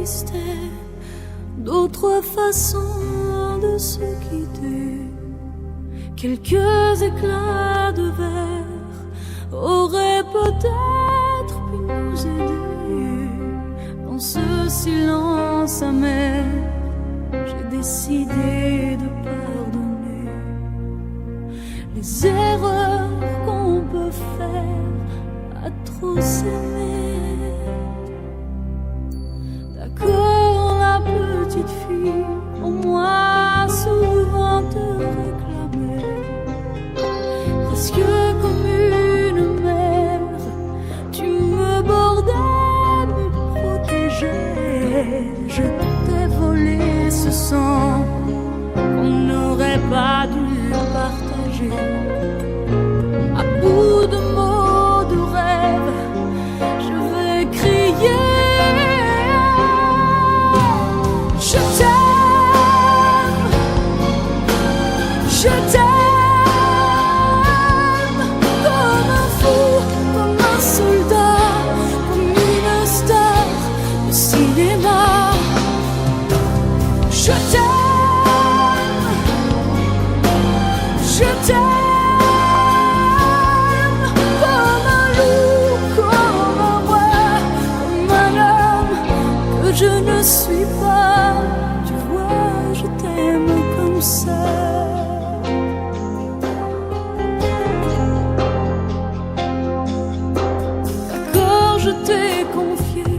existait d'autres façons de se quitter. Quelques éclats de verre auraient peut-être pu nous aider. Dans ce silence amer, j'ai décidé de pardonner les erreurs qu'on peut faire à trop s'aimer. D'accord, la petite fille, au moins souvent te réclamait, presque comme une mère, tu me bordais, me protégeais. Je t'ai volé ce sang qu'on n'aurait pas dû partager. À bout de mots, de rêves, je vais crier. Je t'aime, je t'aime, comme un fou, comme un soldat, comme une star de cinéma. Je t'aime, je t'aime, comme un loup, comme un roi, comme un homme que je ne suis pas. Tu vois, je t'aime comme ça. D'accord, je t'ai confié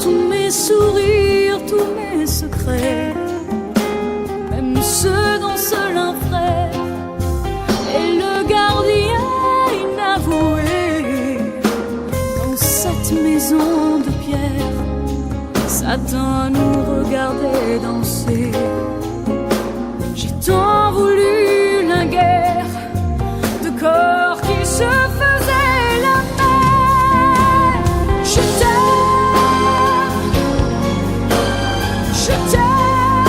tous mes sourires, tous mes secrets, même ceux dont seul un frère est le gardien inavoué. Dans cette maison de pierre, Satan nous regardait danser. J'ai tant voulu la guerre de corps qui se faisaient la paix. Je t'aime, je t'aime,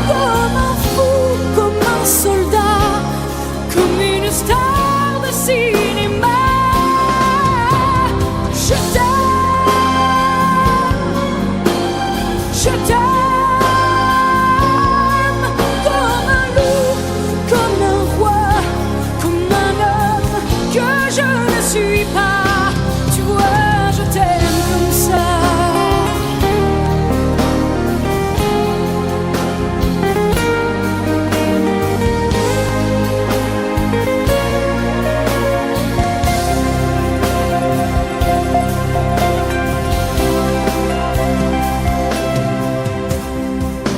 comme un fou, comme un soldat, comme une star de cinéma. Je t'aime, je t'aime, comme un loup, comme un roi, comme un homme que je ne suis pas. Tu vois, je t'aime comme ça.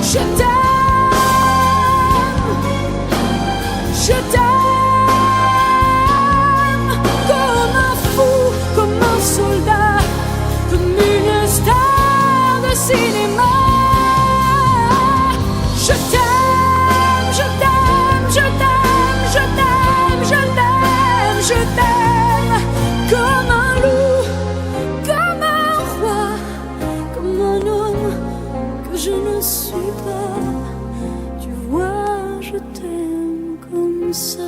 Je t'aime, je t'aime, comme un fou, comme un soldat, comme une star de cinéma. Je t'aime, je t'aime, je t'aime, je t'aime, je t'aime, je t'aime, comme un loup, comme un roi, comme un homme que je ne suis pas. Tu vois, je t'aime comme ça.